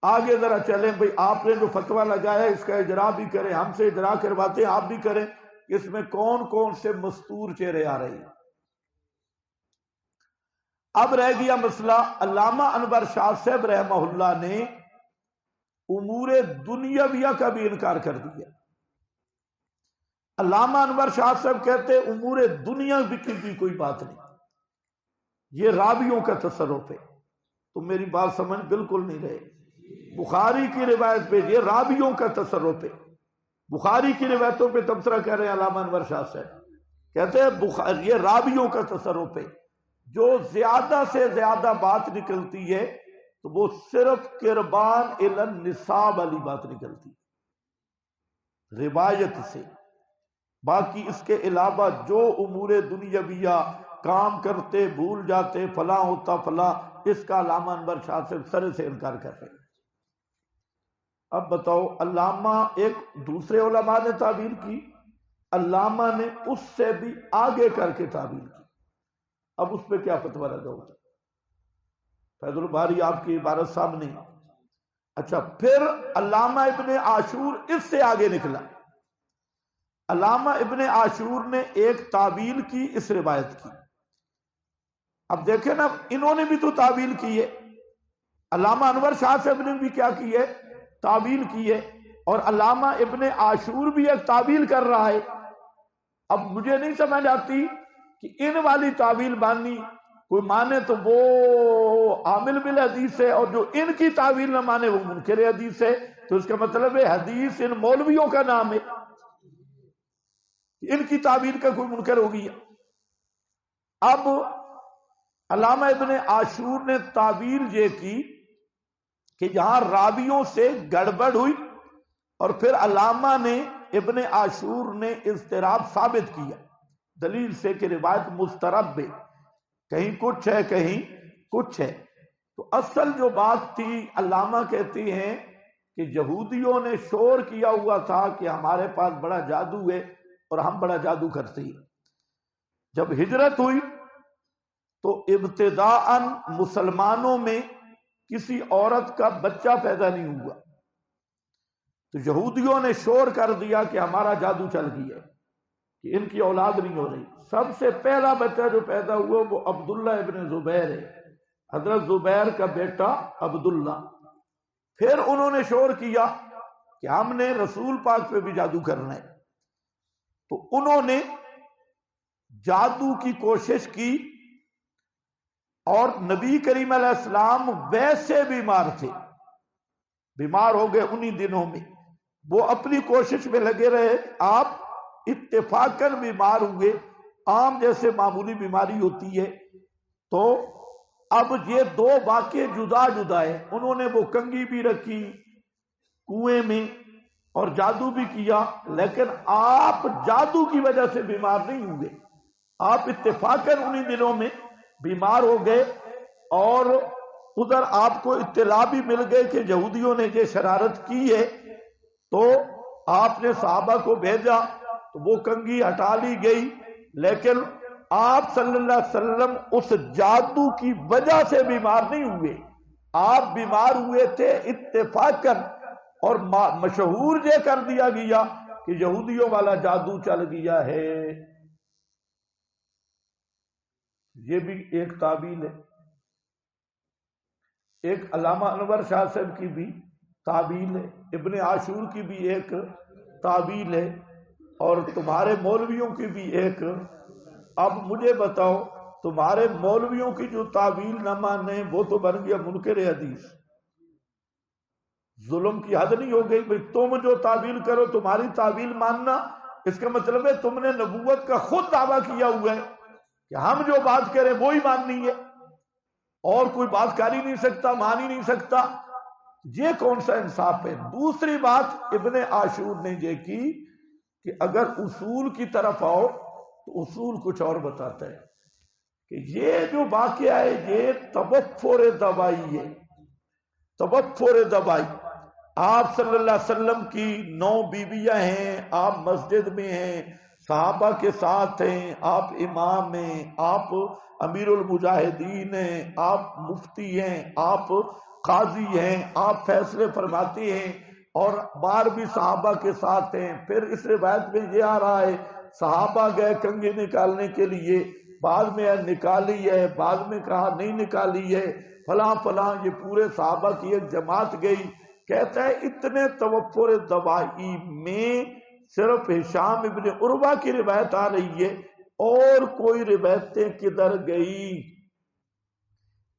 آگے ذرا چلیں بھئی، آپ نے جو فتویٰ لگایا ہے اس کا اجرا بھی کریں، ہم سے اجرا کرواتے ہیں آپ بھی کریں. اس میں کون کون سے مستور چہرے آ رہے ہیں. اب رہ گیا مسئلہ، علامہ انور شاہ صاحب رحمہ اللہ نے امور دنیاویہ کا بھی انکار کر دیا. علامہ انور شاہ صاحب کہتے امور دنیا کی بھی کوئی بات نہیں، یہ راویوں کا تصرف ہے. تم میری بات سمجھ بالکل نہیں رہے. بخاری کی روایت پہ یہ راویوں کا تصرف ہے. بخاری کی روایتوں پہ تبصرہ کر رہے ہیں علامہ انور شاہ صاحب، کہتے ہیں یہ راویوں کا تصرف ہے. جو زیادہ سے زیادہ بات نکلتی ہے تو وہ صرف قربان الی النساء والی بات نکلتی روایت سے. باقی اس کے علاوہ جو امور دنیاویہ کام کرتے بھول جاتے فلاں ہوتا فلاں، اس کا علامہ انور شاہ سے سرے سے انکار کر رہے ہیں. اب بتاؤ، علامہ ایک دوسرے علماء نے تعبیر کی، علامہ نے اس سے بھی آگے کر کے تعبیر کی. اب اس پہ کیا فتویٰ لگا ہوتا؟ فیض الباری آپ کی عبارت سامنے. اچھا، پھر علامہ ابن عاشور اس سے آگے نکلا. علامہ ابن عاشور نے ایک تعویل کی اس روایت کی. اب دیکھیں نا، انہوں نے بھی تو تعویل کی ہے. علامہ انور شاہ صاحب نے بھی کیا کی ہے؟ تعویل کی ہے. اور علامہ ابن عاشور بھی ایک تعویل کر رہا ہے. اب مجھے نہیں سمجھ آتی کہ ان والی تعویل ماننی، کوئی مانے تو وہ عامل بالحدیث ہے، اور جو ان کی تعویل نہ مانے وہ منکر حدیث ہے. تو اس کا مطلب ہے حدیث ان مولویوں کا نام ہے، ان کی تعویل کا کوئی منکر ہو گیا. اب علامہ ابن عاشور نے تعویل یہ کی کہ یہاں راویوں سے گڑبڑ ہوئی، اور پھر علامہ نے ابن عاشور نے اضطراب ثابت کیا دلیل سے کہ روایت مضطرب ہے، کہیں کچھ ہے کہیں کچھ ہے. تو اصل جو بات تھی، علامہ کہتی ہیں کہ یہودیوں نے شور کیا ہوا تھا کہ ہمارے پاس بڑا جادو ہے اور ہم بڑا جادو کرتے ہیں. جب ہجرت ہوئی تو ابتداءً مسلمانوں میں کسی عورت کا بچہ پیدا نہیں ہوا، تو یہودیوں نے شور کر دیا کہ ہمارا جادو چل گیا ہے، کہ ان کی اولاد نہیں ہو رہی. سب سے پہلا بچہ جو پیدا ہوا وہ عبداللہ ابن زبیر ہے، حضرت زبیر کا بیٹا عبداللہ. پھر انہوں نے شور کیا کہ ہم نے رسول پاک پہ بھی جادو کرنا ہے، تو انہوں نے جادو کی کوشش کی، اور نبی کریم علیہ السلام ویسے بیمار تھے، بیمار ہو گئے انہی دنوں میں. وہ اپنی کوشش میں لگے رہے، آپ اتفاقاً بیمار ہوئے، عام جیسے معمولی بیماری ہوتی ہے. تو اب یہ دو واقعے جدا جدا ہے. انہوں نے وہ کنگھی بھی رکھی کنویں میں اور جادو بھی کیا، لیکن آپ جادو کی وجہ سے بیمار نہیں ہوئے، آپ اتفاقاً انہی دنوں میں بیمار ہو گئے. اور ادھر آپ کو اطلاع بھی مل گئے کہ یہودیوں نے یہ شرارت کی ہے، تو آپ نے صحابہ کو بھیجا تو وہ کنگھی ہٹا لی گئی. لیکن آپ صلی اللہ علیہ وسلم اس جادو کی وجہ سے بیمار نہیں ہوئے، آپ بیمار ہوئے تھے اتفاقاً، اور مشہور یہ کر دیا گیا کہ یہودیوں والا جادو چل گیا ہے. یہ بھی ایک تعبیل ہے. ایک علامہ انور شاہ صاحب کی بھی تعبیل ہے، ابن عاشور کی بھی ایک تعبیل ہے، اور تمہارے مولویوں کی بھی ایک. اب مجھے بتاؤ، تمہارے مولویوں کی جو تعبیل نہ مانے وہ تو بن گیا منکر حدیث. ظلم کی حد نہیں ہو گئی بھئی تم جو تعبیل کرو تمہاری تعبیل ماننا، اس کا مطلب ہے تم نے نبوت کا خود دعویٰ کیا ہوا ہے کہ ہم جو بات کریں وہی ماننی ہے، اور کوئی بات کر ہی نہیں سکتا، مان ہی نہیں سکتا. یہ کون سا انصاف ہے؟ دوسری بات ابن عاشور نے یہ کی کہ اگر اصول کی طرف آؤ تو اصول کچھ اور بتاتا ہے کہ یہ جو واقعہ ہے یہ توفر دوائی ہے، توفر دوائی۔ آپ صلی اللہ علیہ وسلم کی 9 بیویاں ہیں، آپ مسجد میں ہیں، صحابہ کے ساتھ ہیں، آپ امام ہیں، آپ امیر المجاہدین ہیں، آپ مفتی ہیں، آپ قاضی ہیں، آپ فیصلے فرماتے ہیں، اور بار بھی صحابہ کے ساتھ ہیں۔ پھر اس روایت میں یہ آ رہا ہے صحابہ گئے کنگھی نکالنے کے لیے، بعد میں نکالی ہے، بعد میں کہا نہیں نکالی ہے، فلاں فلاں، یہ پورے صحابہ کی ایک جماعت گئی۔ کہتا ہے اتنے توفر دوائی میں صرف ہشام ابن عروہ کی روایت آ رہی ہے، اور کوئی روایتیں کدھر گئی؟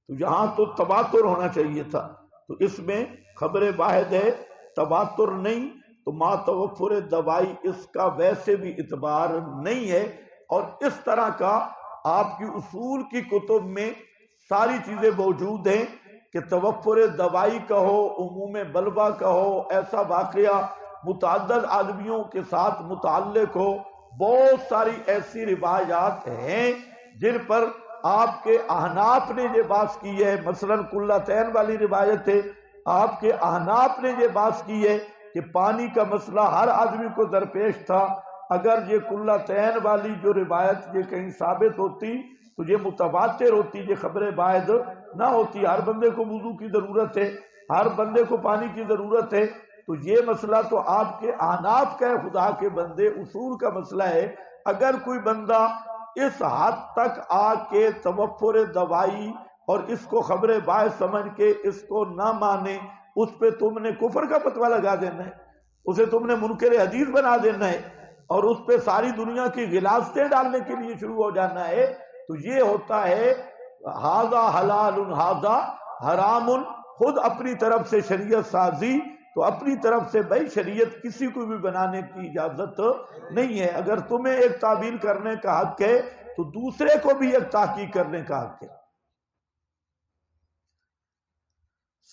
تو یہاں تو تواتر ہونا چاہیے تھا، تو اس میں خبر واحد ہے، تواتر نہیں، تو ما توفر دوائی اس کا ویسے بھی اعتبار نہیں ہے۔ اور اس طرح کا آپ کی اصول کی کتب میں ساری چیزیں موجود ہیں کہ توفر دوائی کہو، عموم بلوا کہو، ایسا واقعہ متعدد آدمیوں کے ساتھ متعلق ہو، بہت ساری ایسی روایات ہیں جن پر آپ کے احناف نے یہ بات کی ہے۔ مثلا قلتین والی روایت ہے، آپ کے احناف نے یہ بات کی ہے کہ پانی کا مسئلہ ہر آدمی کو درپیش تھا۔ اگر یہ قلتین والی جو روایت یہ کہیں ثابت ہوتی تو یہ متواتر ہوتی، یہ خبر واحد نہ ہوتی۔ ہر بندے کو وضو کی ضرورت ہے، ہر بندے کو پانی کی ضرورت ہے، تو یہ مسئلہ تو آپ کے احناف کا ہے، خدا کے بندے اصول کا مسئلہ ہے۔ اگر کوئی بندہ اس حد تک آ کے توفر دوائی اور اس کو خبر واحد سمجھ کے اس کو نہ مانے، اس پہ تم نے کفر کا فتویٰ لگا دینا ہے، اسے تم نے منکر حدیث بنا دینا ہے، اور اس پہ ساری دنیا کی غلاظتیں ڈالنے کے لیے شروع ہو جانا ہے۔ تو یہ ہوتا ہے ھذا حلال ھذا حرام، خود اپنی طرف سے شریعت سازی، تو اپنی طرف سے بھائی شریعت کسی کو بھی بنانے کی اجازت نہیں ہے۔ اگر تمہیں ایک تعبیر کرنے کا حق ہے تو دوسرے کو بھی ایک تحقیق کرنے کا حق ہے۔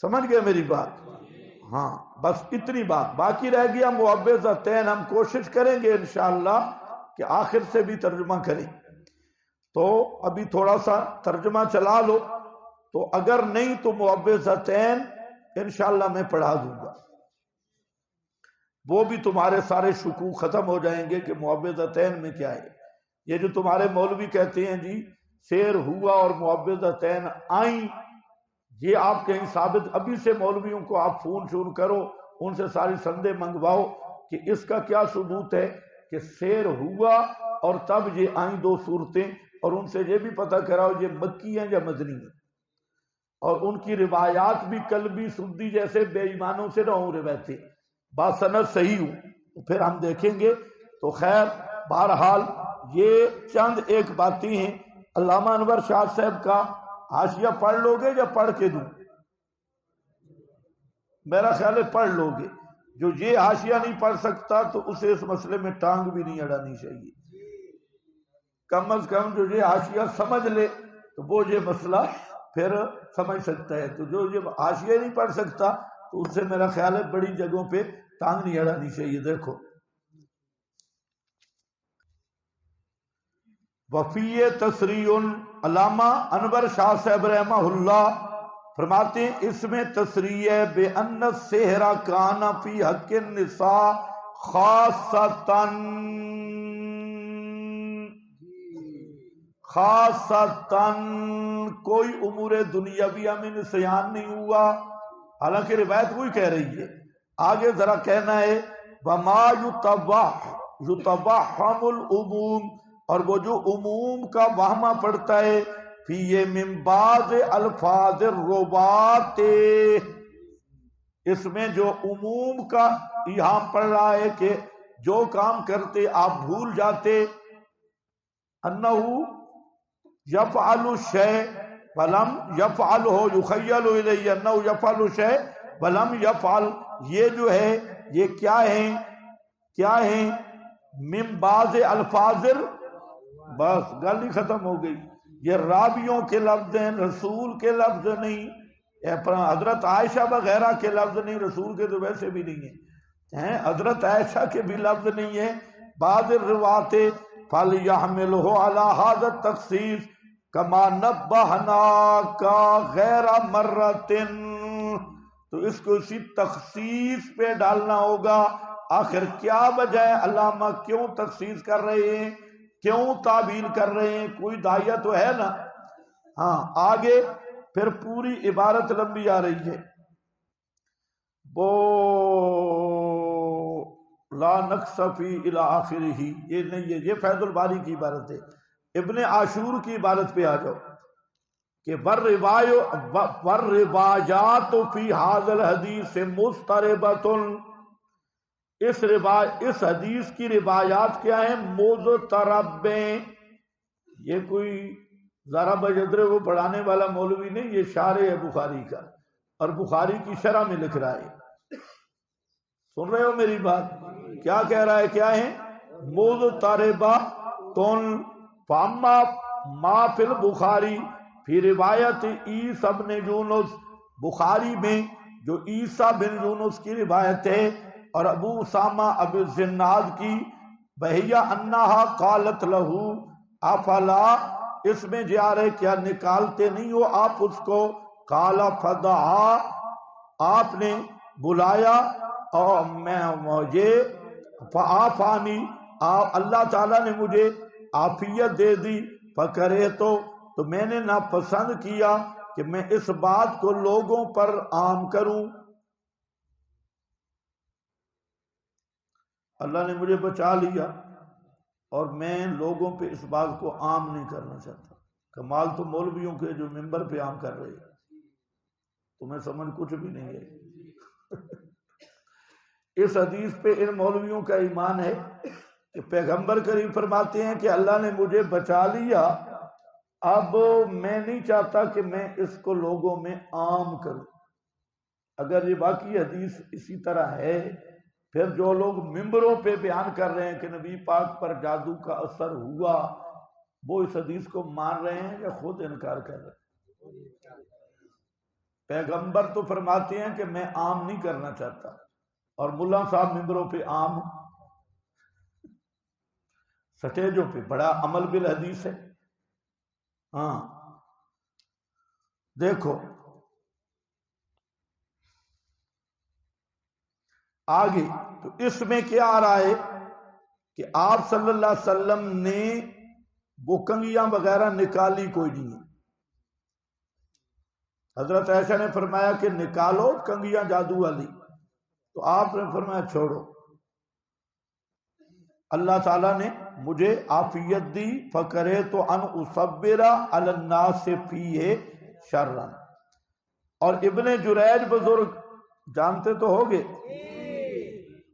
سمجھ گئے میری بات؟ ہاں، بس اتنی بات باقی رہ گیا معوذتین، ہم کوشش کریں گے انشاءاللہ کہ آخر سے بھی ترجمہ کریں۔ تو ابھی تھوڑا سا ترجمہ چلا لو، تو اگر نہیں تو معوذتین انشاءاللہ میں پڑھا دوں گا، وہ بھی تمہارے سارے شکوک ختم ہو جائیں گے کہ معوذتین میں کیا ہے۔ یہ جو تمہارے مولوی کہتے ہیں جی شیر ہوا اور معوذتین آئیں، یہ آپ کہیں ثابت، ابھی سے مولویوں کو آپ فون شون کرو، ان سے ساری سندیں منگواؤ کہ اس کا کیا ثبوت ہے کہ شیر ہوا اور تب یہ آئیں 2 صورتیں، اور ان سے یہ بھی پتہ کراؤ یہ مکی ہیں یا مدنی ہیں، اور ان کی روایات بھی قلبی سدی جیسے بے ایمانوں سے نہ ہوں روایتیں، باسند صحیح ہوں، تو پھر ہم دیکھیں گے۔ تو خیر بہرحال یہ چند ایک باتیں ہیں۔ علامہ انور شاہ صاحب کا حاشیہ پڑھ لو گے یا پڑھ کے دوں؟ میرا خیال ہے پڑھ لو گے۔ جو یہ حاشیہ نہیں پڑھ سکتا تو اسے اس مسئلے میں ٹانگ بھی نہیں اڑانی چاہیے، کم از کم جو یہ حاشیہ سمجھ لے تو وہ یہ مسئلہ پھر سمجھ سکتا ہے۔ تو جو یہ حاشیہ نہیں پڑھ سکتا تو اس سے میرا خیال ہے بڑی جگہوں پہ ٹانگ نہیں اڑانی چاہیے۔ دیکھو وفی تصریح، علامہ انور شاہ صاحب رحمہ اللہ فرماتے ہیں اس میں تصریح ہے بے ان السحر کان فی حق النساء خاصتاً، خاصتاً کوئی امور دنیاویہ میں نسیان نہیں ہوا، حالانکہ روایت وہی کہہ رہی ہے۔ آگے ذرا کہنا ہے وما یتوہم العموم، اور وہ جو عموم کا وہمہ پڑتا ہے فی من بعض الفاظ الربات، اس میں جو عموم کا ایہام پڑ رہا ہے کہ جو کام کرتے آپ بھول جاتے، انہو یفعل الشیء ولم یفعلہ یخیل الیہ انہو یفعل الشیء ولم یفعل، یہ جو ہے یہ کیا ہیں، کیا ہیں؟ من بعض الفاظ، بس گل ہی ختم ہو گئی۔ یہ راویوں کے لفظ ہیں، رسول کے لفظ نہیں۔ حضرت عائشہ وغیرہ کے لفظ نہیں، رسول کے تو ویسے بھی نہیں ہیں، حضرت عائشہ کے بھی لفظ نہیں ہے۔ بعض الروات فَلْيَحْمِلْهُ عَلَى هَذَا التَّخْصِيصِ كَمَا نَبَّهْنَاكَ غَيْرَ مَرَّةٍ، تو اس کو اسی تخصیص پہ ڈالنا ہوگا۔ آخر کیا وجہ ہے، علامہ کیوں تخصیص کر رہے ہیں، کیوں تعبیر کر رہے ہیں، کوئی داعیہ تو ہے نا۔ ہاں آگے پھر پوری عبارت لمبی آ رہی ہے، وہ لا نقصفی الی آخرہ، یہ نہیں ہے، یہ فیض الباری کی عبارت ہے۔ ابن عاشور کی عبارت پہ آ جاؤ کہ والروایات فی ھذا الحدیث مضطربۃ، اس حدیث کی روایات کیا ہیں، مضطرب ہیں۔ یہ کوئی ضرب یضرب وہ پڑھانے والا مولوی نہیں، یہ شارح ہے بخاری کا، اور بخاری کی شرح میں لکھ رہا ہے۔ سن رہے ہو میری بات، کیا کہہ رہا ہے، کیا ہے، مضطربۃ فاما ما فی البخاری فی روایت عیسیٰ بن یونس، بخاری میں جو عیسیٰ بن یونس کی روایت ہے اور ابو اسامہ ابو الزناد کی، بہیا انہا قالت لہو افلا، اس میں جا رہے کیا نکالتے نہیں ہو آپ اس کو، قال فدعا، آپ نے بلایا اور میں مجھے فعافانی، اللہ تعالیٰ نے مجھے عافیت دے دی، فکرے تو میں نے ناپسند کیا کہ میں اس بات کو لوگوں پر عام کروں، اللہ نے مجھے بچا لیا اور میں لوگوں پہ اس بات کو عام نہیں کرنا چاہتا۔ کمال تو مولویوں کے جو ممبر پہ عام کر رہے ہیں، تمہیں سمجھ کچھ بھی نہیں ہے۔ اس حدیث پہ ان مولویوں کا ایمان ہے کہ پیغمبر کریم فرماتے ہیں کہ اللہ نے مجھے بچا لیا، اب میں نہیں چاہتا کہ میں اس کو لوگوں میں عام کروں۔ اگر یہ باقی حدیث اسی طرح ہے، پھر جو لوگ ممبروں پہ بیان کر رہے ہیں کہ نبی پاک پر جادو کا اثر ہوا، وہ اس حدیث کو مان رہے ہیں یا خود انکار کر رہے ہیں؟ پیغمبر تو فرماتے ہیں کہ میں عام نہیں کرنا چاہتا، اور ملا صاحب ممبروں پہ عام، سٹیجوں پہ بڑا عمل بالحدیث ہے۔ ہاں دیکھو آگے، تو اس میں کیا آ رہا ہے کہ آپ صلی اللہ علیہ وسلم نے وہ کنگیاں وغیرہ نکالی کوئی نہیں ہے۔ حضرت عائشہ نے فرمایا کہ نکالو کنگیاں جادو والی، تو آپ نے فرمایا چھوڑو، اللہ تعالیٰ نے مجھے عافیت دی، فکرے تو ان اصبر علی الناس فیہ شرا۔ اور ابن جریج بزرگ جانتے تو ہوگے،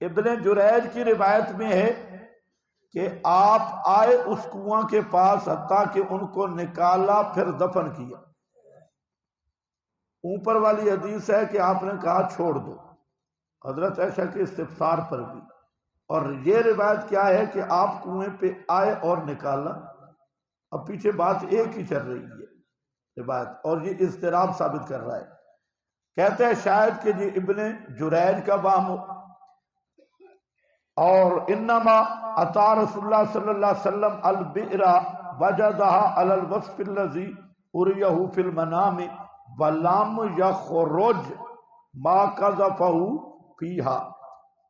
ابن جریج کی روایت میں ہے کہ آپ آئے اس کنواں کے پاس، حتیٰ کہ ان کو نکالا پھر دفن کیا۔ اوپر والی حدیث ہے کہ آپ نے کہا چھوڑ دو، حضرت عائشہ کے استفسار پر بھی، اور یہ روایت کیا ہے کہ آپ کنویں پہ آئے اور نکالا۔ اب پیچھے بات ایک ہی چل رہی ہے روایت، اور یہ اضطراب ثابت کر رہا ہے۔ کہتے ہیں شاید کہ یہ ابن جریج کا وہم، اور انما اتا رسول اللہ صلی اللہ علیہ وسلم البئر وجدها على الوصف الذي اريه في المنام ولم يخرج ما قذفه فيها،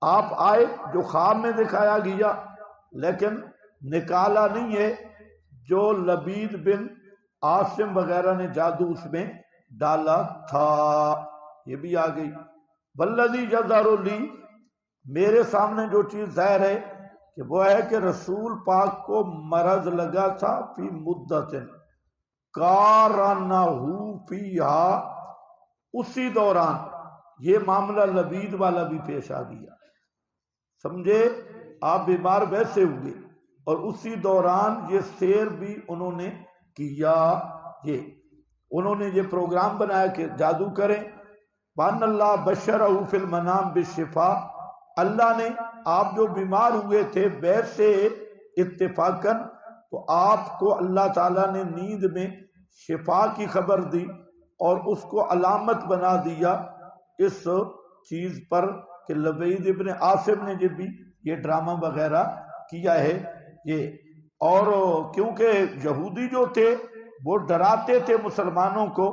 آپ آئے جو خواب میں دکھایا گیا لیکن نکالا نہیں ہے، جو لبید بن عاصم وغیرہ نے جادو اس میں ڈالا تھا۔ یہ بھی آ گئی، والذی یظہر لی، میرے سامنے جو چیز ظاہر ہے کہ وہ ہے کہ رسول پاک کو مرض لگا تھا، فی مدت قارنہ فیہا، اسی دوران یہ معاملہ لبید والا بھی پیش آ گیا، سمجھے، آپ بیمار ویسے ہوئے اور اسی دوران یہ سیر بھی انہوں نے کیا، یہ انہوں نے یہ پروگرام بنایا کہ جادو کریں۔ وان اللہ بشرہ فی المنام بالشفاء، اللہ نے آپ جو بیمار ہوئے تھے ویسے اتفاقاً، تو آپ کو اللہ تعالیٰ نے نیند میں شفا کی خبر دی۔ اور اس کو علامت بنا دیا اس چیز پر کہ لبید ابن عاصم نے جب بھی یہ ڈرامہ وغیرہ کیا ہے یہ، اور کیونکہ یہودی جو تھے وہ ڈراتے تھے مسلمانوں کو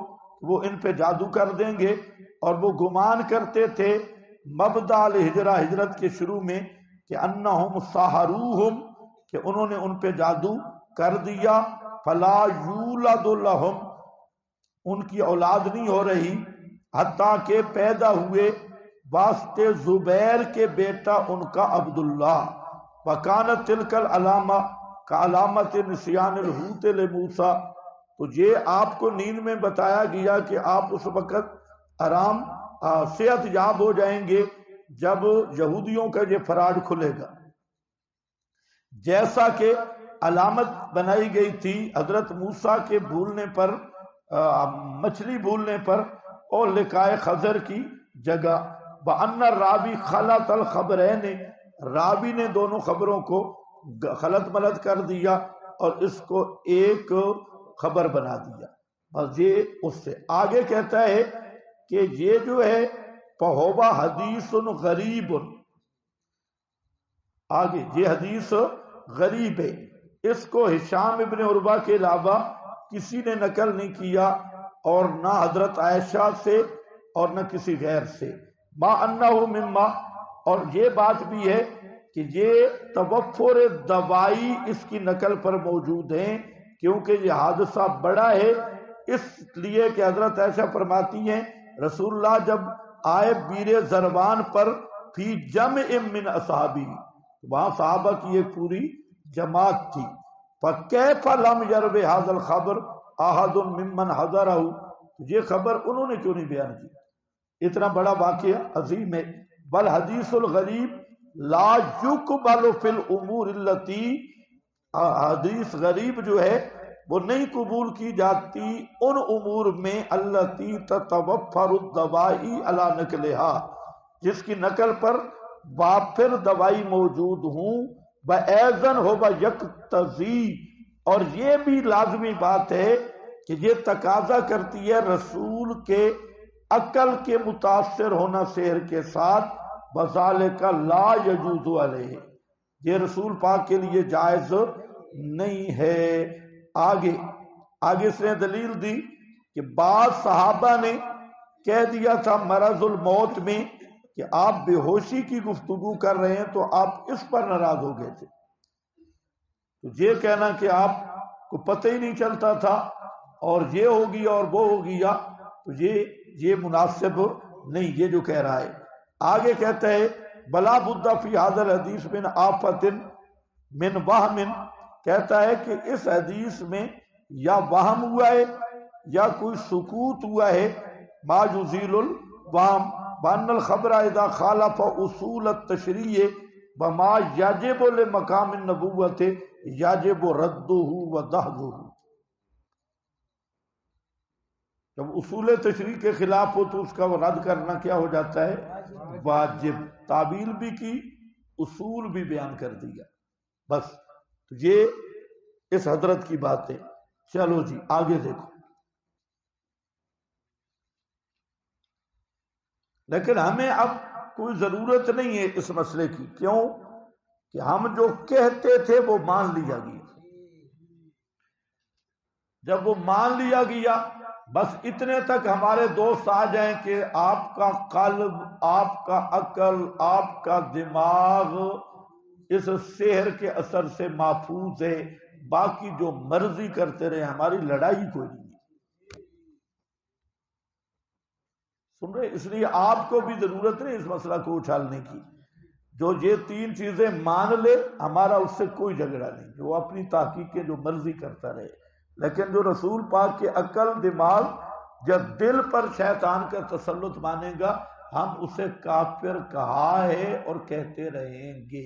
وہ ان پہ جادو کر دیں گے، اور وہ گمان کرتے تھے مبدأ الہجرہ ہجرت کے شروع میں کہ انہم ساحروہم کہ انہوں نے ان پہ جادو کر دیا، فلا یولد لہم ان کی اولاد نہیں ہو رہی حتیٰ کہ پیدا ہوئے واسطے زبیر کے بیٹا ان کا عبداللہ، وکانت تلک العلامہ کا علامت نسیان الحوت لموسیٰ، تو یہ آپ کو نیند میں بتایا گیا کہ آپ اس وقت آرام صحت یاب ہو جائیں گے جب یہودیوں کا یہ فراڈ کھلے گا، جیسا کہ علامت بنائی گئی تھی حضرت موسیٰ کے بھولنے پر، مچھلی بھولنے پر، اور لقائے خضر کی جگہ، وَأَنَّ الرَّاوِي خَلَطَ الْخَبْرَيْنِ راوی نے دونوں خبروں کو خلط ملط کر دیا اور اس کو ایک خبر بنا دیا، بس یہ اس سے آگے کہتا ہے کہ یہ جو ہے فَهُوَ حَدِيثٌ غریب، آگے یہ حدیث غریب ہے، اس کو ہشام ابن عروہ کے علاوہ کسی نے نقل نہیں کیا، اور نہ حضرت عائشہ سے اور نہ کسی غیر سے، ما انہ مما، اور یہ بات بھی ہے کہ یہ توفر دوائی اس کی نقل پر موجود ہیں، کیونکہ یہ حادثہ بڑا ہے، اس لیے کہ حضرت عائشہ فرماتی ہیں رسول اللہ جب آئے بیر زروان پر فی جمع من اصحابی، وہاں صحابہ کی ایک پوری جماعت تھی، فَكَيْفَ لَمْ يَرْوِ هَذَا الْخَبْرُ أَحَدٌ مِّمَّنْ حَضَرَهُ، یہ خبر انہوں نے کیوں نہیں بیان کی، اتنا بڑا واقعہ عظیم ہے، بل حدیث الغریب لا يقبل فی الامور التي، حدیث غریب جو ہے وہ نہیں قبول کی جاتی ان امور میں التي تتوفر الدوائی علی نقلها، جس کی نقل پر وافر دوائی موجود ہوں، بَأَذَنْ ہو بَيَقْتَضِي، اور یہ بھی لازمی بات ہے کہ یہ تقاضا کرتی ہے رسول کے عقل کے متاثر ہونا سحر کے ساتھ، بذالک لا یجوز علیہ، یہ رسول پاک کے لیے جائز نہیں ہے۔ آگے اس نے دلیل دی کہ بعض صحابہ نے کہہ دیا تھا مرض الموت میں کہ آپ بے ہوشی کی گفتگو کر رہے ہیں، تو آپ اس پر ناراض ہو گئے تھے، تو یہ کہنا کہ آپ کو پتہ ہی نہیں چلتا تھا اور یہ ہو گیا اور وہ ہو گیا، تو یہ مناسب نہیں، یہ جو کہہ رہا ہے۔ آگے کہتا ہے بلا بدہ فی ھذا الحدیث من آفت من وہم، کہتا ہے کہ اس حدیث میں یا وہم ہوا ہے یا کوئی سکوت ہوا ہے، ما یزیل الوہم، وان الخبر اذا خالف اصول التشریع وما یجب لمقام النبوت یجب رده ودحضه، جب اصول تشریع کے خلاف ہو تو اس کا رد کرنا کیا ہو جاتا ہے، واجب، تعبیل بھی کی، اصول بھی بیان کر دیا، بس یہ اس حضرت کی بات ہے۔ چلو جی آگے دیکھو، لیکن ہمیں اب کوئی ضرورت نہیں ہے اس مسئلے کی، کیوں کہ ہم جو کہتے تھے وہ مان لیا گیا، جب وہ مان لیا گیا بس اتنے تک ہمارے دوست آ جائیں کہ آپ کا قلب، آپ کا عقل، آپ کا دماغ اس سحر کے اثر سے محفوظ ہے، باقی جو مرضی کرتے رہے، ہماری لڑائی کوئی نہیں ہے، سن رہے؟ اس لیے آپ کو بھی ضرورت نہیں اس مسئلہ کو اچھالنے کی، جو یہ تین چیزیں مان لے ہمارا اس سے کوئی جھگڑا نہیں، جو اپنی تحقیقیں جو مرضی کرتا رہے، لیکن جو رسول پاک کے عقل، دماغ جب دل پر شیطان کا تسلط مانے گا، ہم اسے کافر کہا ہے اور کہتے رہیں گے۔